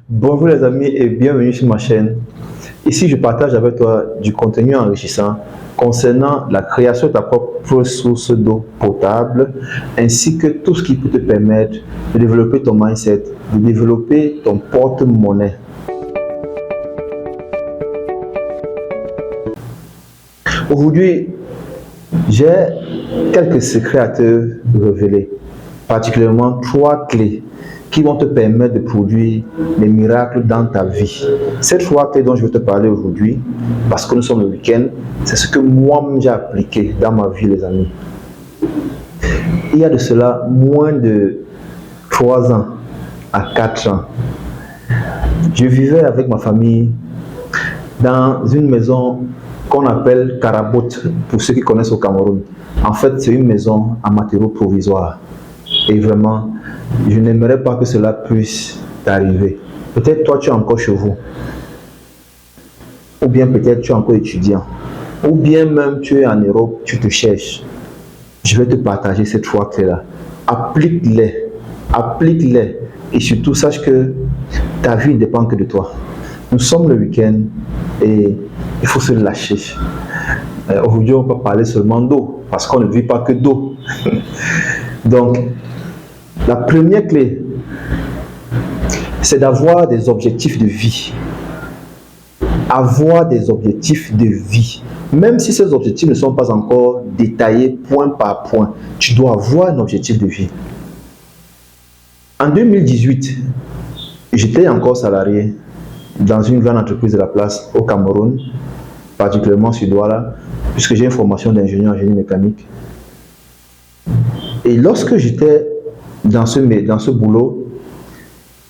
Bonjour les amis et bienvenue sur ma chaîne. Ici, je partage avec toi du contenu enrichissant concernant la création de ta propre source d'eau potable ainsi que tout ce qui peut te permettre de développer ton mindset, de développer ton porte-monnaie. Aujourd'hui, j'ai quelques secrets à te révéler, particulièrement 3 clés qui vont te permettre de produire des miracles dans ta vie. Ces 3 clés dont je vais te parler aujourd'hui, parce que nous sommes le week-end, c'est ce que moi-même j'ai appliqué dans ma vie, les amis. Il y a de cela moins de 3 ans à 4 ans. Je vivais avec ma famille dans une maison qu'on appelle Karabot, pour ceux qui connaissent au Cameroun. En fait, c'est une maison en matériaux provisoires. Et vraiment, je n'aimerais pas que cela puisse t'arriver. Peut-être toi, tu es encore chez vous. Ou bien peut-être tu es encore étudiant. Ou bien même tu es en Europe, tu te cherches. Je vais te partager ces 3 clés-là. Applique-les. Applique-les. Et surtout, sache que ta vie ne dépend que de toi. Nous sommes le week-end et il faut se lâcher. Aujourd'hui, on va parler seulement d'eau, parce qu'on ne vit pas que d'eau. Donc, la première clé, c'est d'avoir des objectifs de vie. Avoir des objectifs de vie. Même si ces objectifs ne sont pas encore détaillés point par point, tu dois avoir un objectif de vie. En 2018, j'étais encore salarié dans une grande entreprise de la place au Cameroun, particulièrement sur Douala, puisque j'ai une formation d'ingénieur en génie mécanique. Et lorsque j'étais dans ce boulot,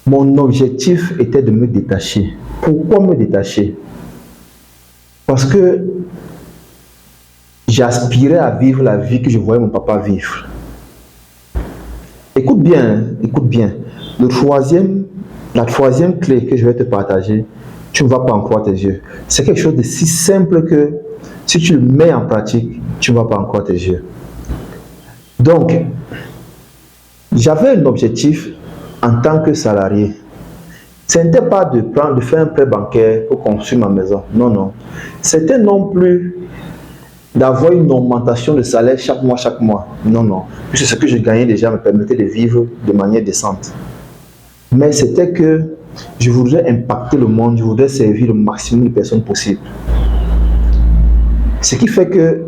mon objectif était de me détacher. Pourquoi me détacher? Parce que j'aspirais à vivre la vie que je voyais mon papa vivre. Écoute bien, écoute bien. La troisième clé que je vais te partager, tu ne vas pas en croire tes yeux. C'est quelque chose de si simple que si tu le mets en pratique, tu ne vas pas en croire tes yeux. Donc, j'avais un objectif en tant que salarié. Ce n'était pas de faire un prêt bancaire pour construire ma maison. Non, non. C'était non plus d'avoir une augmentation de salaire chaque mois. Non, non. Puisque ce que je gagnais déjà me permettait de vivre de manière décente. Mais c'était que je voudrais impacter le monde, je voudrais servir le maximum de personnes possible. Ce qui fait que,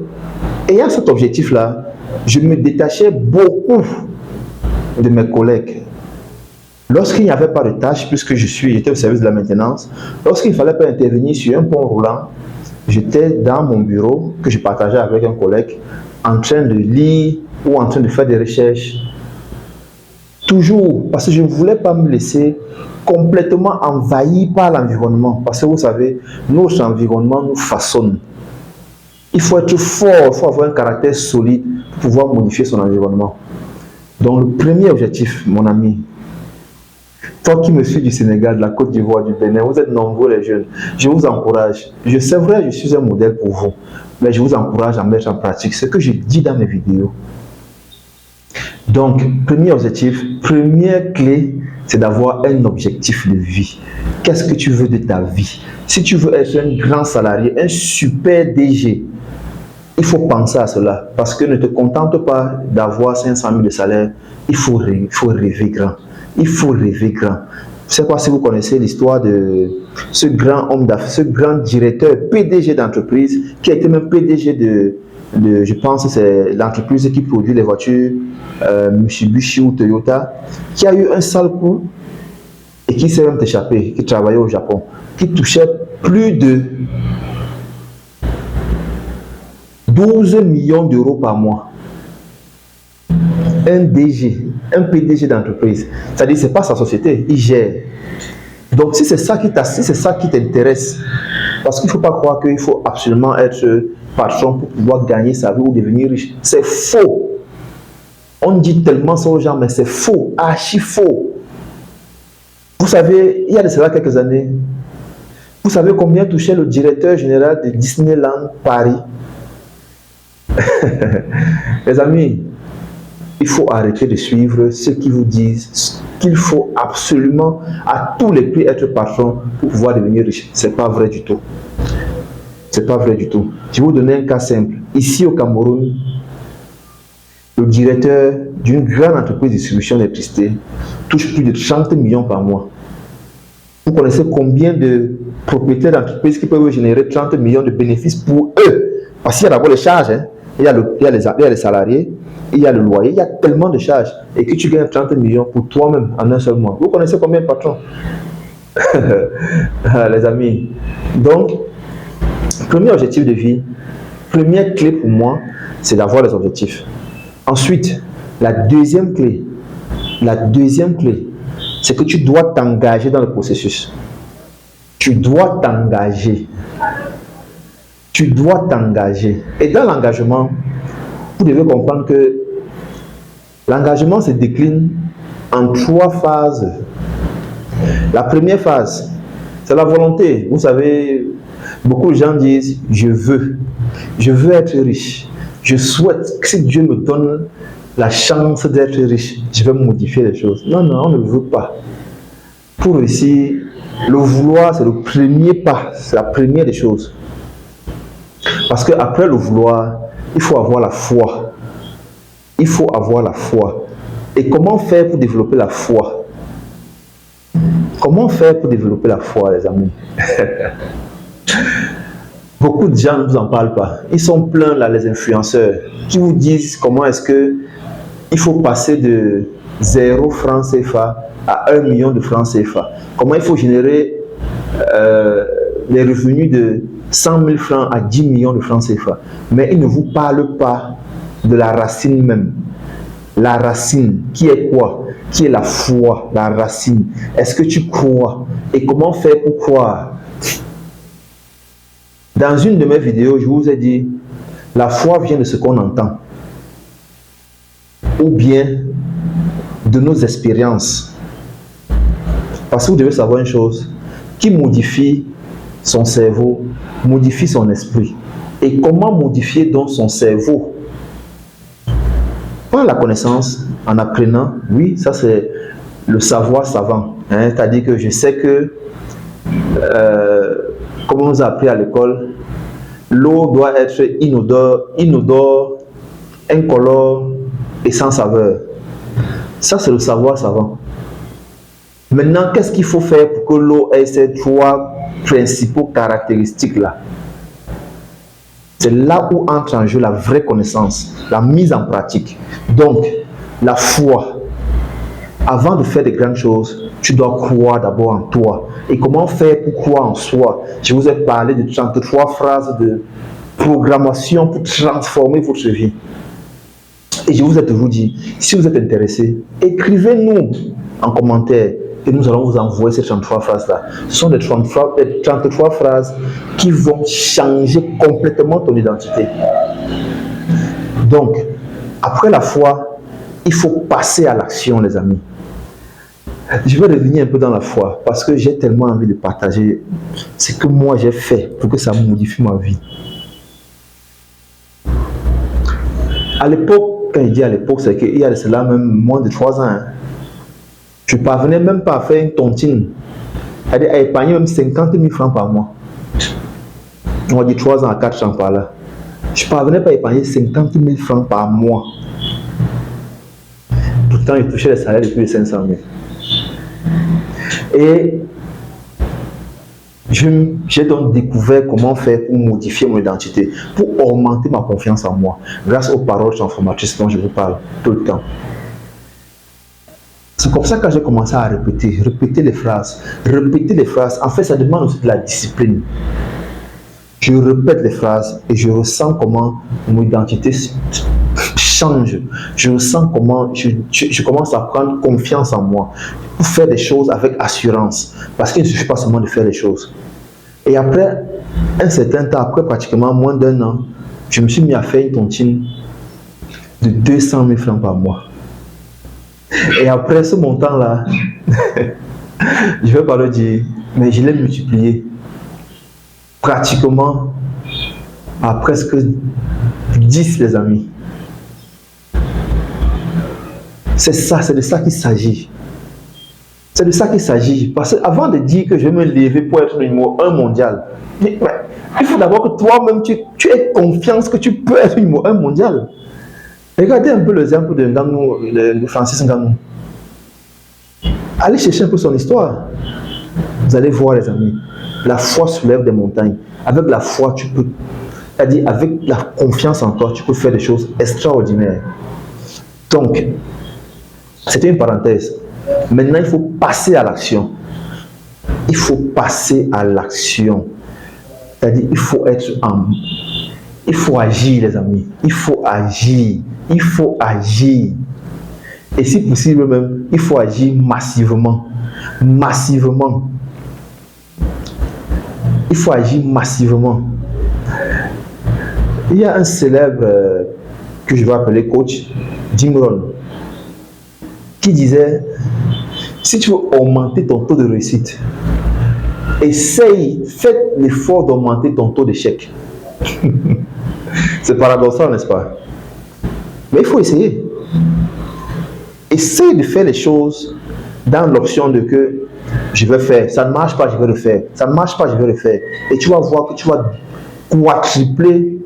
ayant cet objectif-là, je me détachais beaucoup de mes collègues. Lorsqu'il n'y avait pas de tâches, puisque j'étais au service de la maintenance, lorsqu'il ne fallait pas intervenir sur un pont roulant, j'étais dans mon bureau que je partageais avec un collègue en train de lire ou en train de faire des recherches. Toujours, parce que je ne voulais pas me laisser complètement envahi par l'environnement. Parce que vous savez, notre environnement nous façonne. Il faut être fort, il faut avoir un caractère solide pour pouvoir modifier son environnement. Donc le premier objectif, mon ami, toi qui me suis du Sénégal, de la Côte d'Ivoire, du Bénin, vous êtes nombreux les jeunes, je vous encourage. C'est vrai, je suis un modèle pour vous, mais je vous encourage à mettre en pratique ce que je dis dans mes vidéos. Donc, premier objectif, première clé, c'est d'avoir un objectif de vie. Qu'est-ce que tu veux de ta vie? Si tu veux être un grand salarié, un super DG, il faut penser à cela. Parce que ne te contente pas d'avoir 500 000 de salaire, il faut rêver grand. Il faut rêver grand. Je ne sais pas si vous connaissez l'histoire de ce grand homme d'affaires, ce grand directeur, PDG d'entreprise, qui a été même PDG je pense que c'est l'entreprise qui produit les voitures Mitsubishi ou Toyota, qui a eu un sale coup et qui s'est même échappé, qui travaillait au Japon, qui touchait plus de 12 millions d'euros par mois. Un PDG d'entreprise, c'est-à-dire c'est pas sa société, il gère. Donc si c'est ça qui t'intéresse, parce qu'il ne faut pas croire qu'il faut absolument être patron pour pouvoir gagner sa vie ou devenir riche. C'est faux. On dit tellement ça aux gens, mais c'est faux, archi faux. Vous savez, il y a de cela quelques années, vous savez combien touchait le directeur général de Disneyland Paris? Les amis, il faut arrêter de suivre ceux qui vous disent qu'il faut absolument à tous les prix être patron pour pouvoir devenir riche. Ce n'est pas vrai du tout. Ce n'est pas vrai du tout. Je vais vous donner un cas simple. Ici au Cameroun, le directeur d'une grande entreprise de distribution d'électricité touche plus de 30 millions par mois. Vous connaissez combien de propriétaires d'entreprises qui peuvent générer 30 millions de bénéfices pour eux? Parce qu'il y a d'abord les charges, hein. Il y a les salariés, il y a le loyer, il y a tellement de charges. Et que tu gagnes 30 millions pour toi-même en un seul mois. Vous connaissez combien de patrons? Les amis. Donc, premier objectif de vie, première clé pour moi, c'est d'avoir les objectifs. Ensuite, la deuxième clé, c'est que tu dois t'engager dans le processus. Tu dois t'engager. Tu dois t'engager. Et dans l'engagement, vous devez comprendre que l'engagement se décline en 3 phases. La première phase, c'est la volonté. Vous savez, beaucoup de gens disent, je veux être riche. Je souhaite que si Dieu me donne la chance d'être riche, je vais modifier les choses. Non, on ne veut pas. Pour réussir, le vouloir, c'est le premier pas, c'est la première des choses. Parce qu'après le vouloir, il faut avoir la foi. Il faut avoir la foi. Et comment faire pour développer la foi? Comment faire pour développer la foi, les amis? Beaucoup de gens ne vous en parlent pas. Ils sont pleins, là, les influenceurs, qui vous disent comment est-ce que il faut passer de 0 francs CFA à 1 million de francs CFA. Comment il faut générer les revenus de 100 000 francs à 10 millions de francs CFA. Mais ils ne vous parlent pas de la racine même. La racine, qui est quoi? Qui est la foi, la racine. Est-ce que tu crois? Et comment faire pour croire? Dans une de mes vidéos, je vous ai dit, la foi vient de ce qu'on entend. Ou bien de nos expériences. Parce que vous devez savoir une chose, qui modifie son cerveau, modifie son esprit. Et comment modifier donc son cerveau? Par la connaissance, en apprenant, oui, ça c'est le savoir savant. Hein, c'est-à-dire que je sais que, comme on nous a appris à l'école, l'eau doit être inodore, incolore et sans saveur. Ça c'est le savoir savant. Maintenant, qu'est-ce qu'il faut faire pour que l'eau ait ces 3 principaux caractéristiques-là? C'est là où entre en jeu la vraie connaissance, la mise en pratique. Donc, la foi. Avant de faire de grandes choses, tu dois croire d'abord en toi. Et comment faire pour croire en soi? Je vous ai parlé de 33 phrases de programmation pour transformer votre vie. Et je vous ai toujours dit, si vous êtes intéressé, écrivez-nous en commentaire. Et nous allons vous envoyer ces 33 phrases-là. Ce sont des 33 phrases qui vont changer complètement ton identité. Donc, après la foi, il faut passer à l'action, les amis. Je vais revenir un peu dans la foi parce que j'ai tellement envie de partager ce que moi j'ai fait pour que ça modifie ma vie. À l'époque, quand je dis à l'époque, c'est qu'il y a de cela même moins de 3 ans. Hein. Je ne parvenais même pas à faire une tontine, c'est-à-dire à épargner même 50 000 francs par mois. On va dire 3 ans à 4 ans par là. Je ne parvenais pas à épargner 50 000 francs par mois. Pourtant, je touchais les salaires de plus de 500 000. Et j'ai donc découvert comment faire pour modifier mon identité, pour augmenter ma confiance en moi, grâce aux paroles transformatrices dont je vous parle tout le temps. C'est comme ça que j'ai commencé à répéter les phrases. Répéter les phrases, en fait, ça demande aussi de la discipline. Je répète les phrases et je ressens comment mon identité change. Je ressens comment je commence à prendre confiance en moi pour faire des choses avec assurance. Parce qu'il ne suffit pas seulement de faire les choses. Et après un certain temps, après pratiquement moins d'1 an, je me suis mis à faire une tontine de 200 000 francs par mois. Et après ce montant-là, je vais pas le dire, mais je l'ai multiplié pratiquement à presque 10, les amis. C'est ça, c'est de ça qu'il s'agit. C'est de ça qu'il s'agit. Parce qu'avant de dire que je vais me lever pour être numéro 1 mondial, il faut d'abord que toi-même, tu aies confiance que tu peux être numéro 1 mondial. Regardez un peu l'exemple de Ngannou, de Francis Ngannou. Allez chercher un peu son histoire. Vous allez voir, les amis. La foi soulève des montagnes. Avec la foi, tu peux, c'est-à-dire avec la confiance en toi, tu peux faire des choses extraordinaires. Donc, c'était une parenthèse. Maintenant, il faut passer à l'action. Il faut passer à l'action. C'est-à-dire, il faut agir, les amis. Il faut agir. Il faut agir. Et si possible même, il faut agir massivement. Massivement. Il faut agir massivement. Il y a un célèbre que je vais appeler coach, Jim Rohn, qui disait: si tu veux augmenter ton taux de réussite, fais l'effort d'augmenter ton taux d'échec. C'est paradoxal, n'est-ce pas? Mais il faut essayer. Essaye de faire les choses dans l'option de que je vais faire. Ça ne marche pas, je vais le faire. Ça ne marche pas, je vais le faire. Et tu vas voir que tu vas quadrupler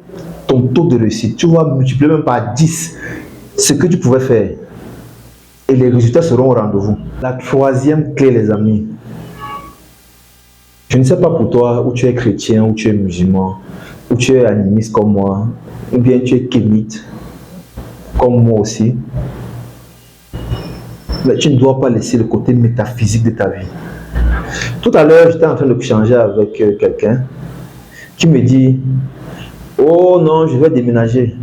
ton taux de réussite. Tu vas multiplier même par 10 ce que tu pouvais faire. Et les résultats seront au rendez-vous. La troisième clé, les amis. Je ne sais pas pour toi, où tu es chrétien, où tu es musulman, où tu es animiste comme moi, ou bien tu es kémite, comme moi aussi. Mais tu ne dois pas laisser le côté métaphysique de ta vie. Tout à l'heure, j'étais en train de changer avec quelqu'un qui me dit: oh non, je vais déménager.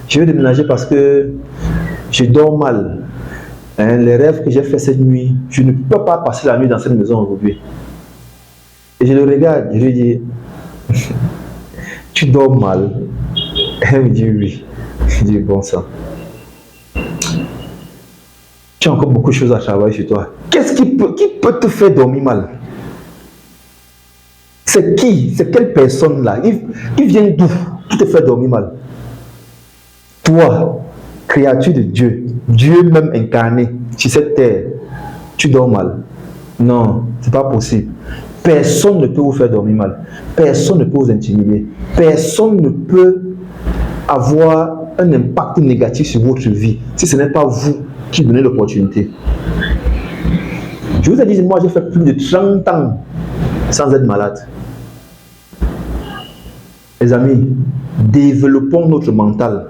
Je vais déménager parce que je dors mal. Les rêves que j'ai fait cette nuit, je ne peux pas passer la nuit dans cette maison aujourd'hui. Et je le regarde, je lui dis: tu dors mal? Elle me dit oui. Je dis: bon sang. Tu as encore beaucoup de choses à travailler sur toi. Qui peut te faire dormir mal? C'est qui? C'est quelle personne là? Il vient d'où qui te fait dormir mal? Toi, créature de Dieu, Dieu même incarné sur cette terre, tu dors mal? Non, c'est pas possible. Personne ne peut vous faire dormir mal. Personne ne peut vous intimider. Personne ne peut avoir un impact négatif sur votre vie si ce n'est pas vous qui donnez l'opportunité. Je vous ai dit, moi j'ai fait plus de 30 ans sans être malade. Les amis, développons notre mental.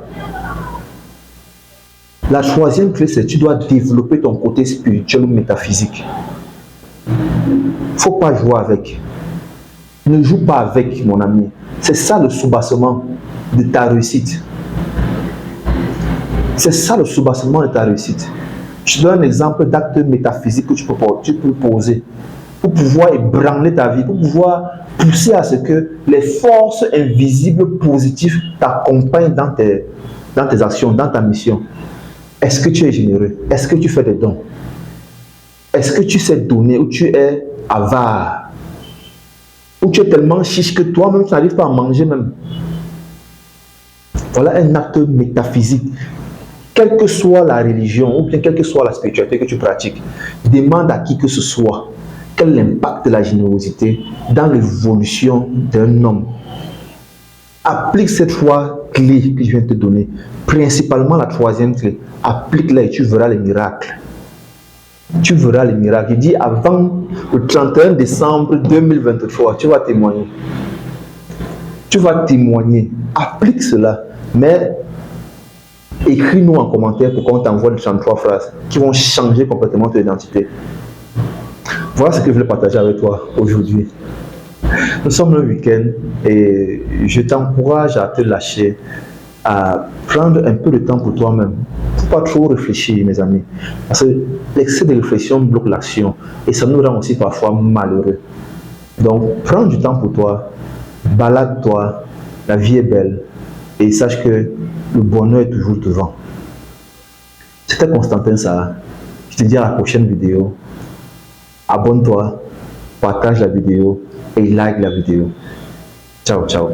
La troisième clé, c'est que tu dois développer ton côté spirituel ou métaphysique. Il ne faut pas jouer avec. Ne joue pas avec, mon ami. C'est ça le soubassement de ta réussite. C'est ça le soubassement de ta réussite. Je te donne un exemple d'acte métaphysique que tu peux poser pour pouvoir ébranler ta vie, pour pouvoir pousser à ce que les forces invisibles positives t'accompagnent dans tes actions, dans ta mission. Est-ce que tu es généreux? Est-ce que tu fais des dons? Est-ce que tu sais donner ou tu es avare? Ou tu es tellement chiche que toi-même tu n'arrives pas à manger même? Voilà un acte métaphysique. Quelle que soit la religion ou bien quelle que soit la spiritualité que tu pratiques, demande à qui que ce soit quel est l'impact de la générosité dans l'évolution d'un homme. Applique ces trois clés que je viens de te donner, principalement la troisième clé. Applique-la et tu verras les miracles. Tu verras les miracles. Il dit avant le 31 décembre 2023, tu vas témoigner. Tu vas témoigner. Applique cela. Mais écris-nous en commentaire pour qu'on t'envoie les 33 phrases qui vont changer complètement ton identité. Voilà ce que je voulais partager avec toi aujourd'hui. Nous sommes le week-end et je t'encourage à te lâcher, à prendre un peu de temps pour toi-même. Il ne faut pas trop réfléchir, mes amis. Parce que l'excès de réflexion bloque l'action et ça nous rend aussi parfois malheureux. Donc, prends du temps pour toi, balade-toi, la vie est belle et sache que le bonheur est toujours devant. C'était Constantin Sarr. Je te dis à la prochaine vidéo. Abonne-toi, partage la vidéo et like la vidéo. Ciao, ciao.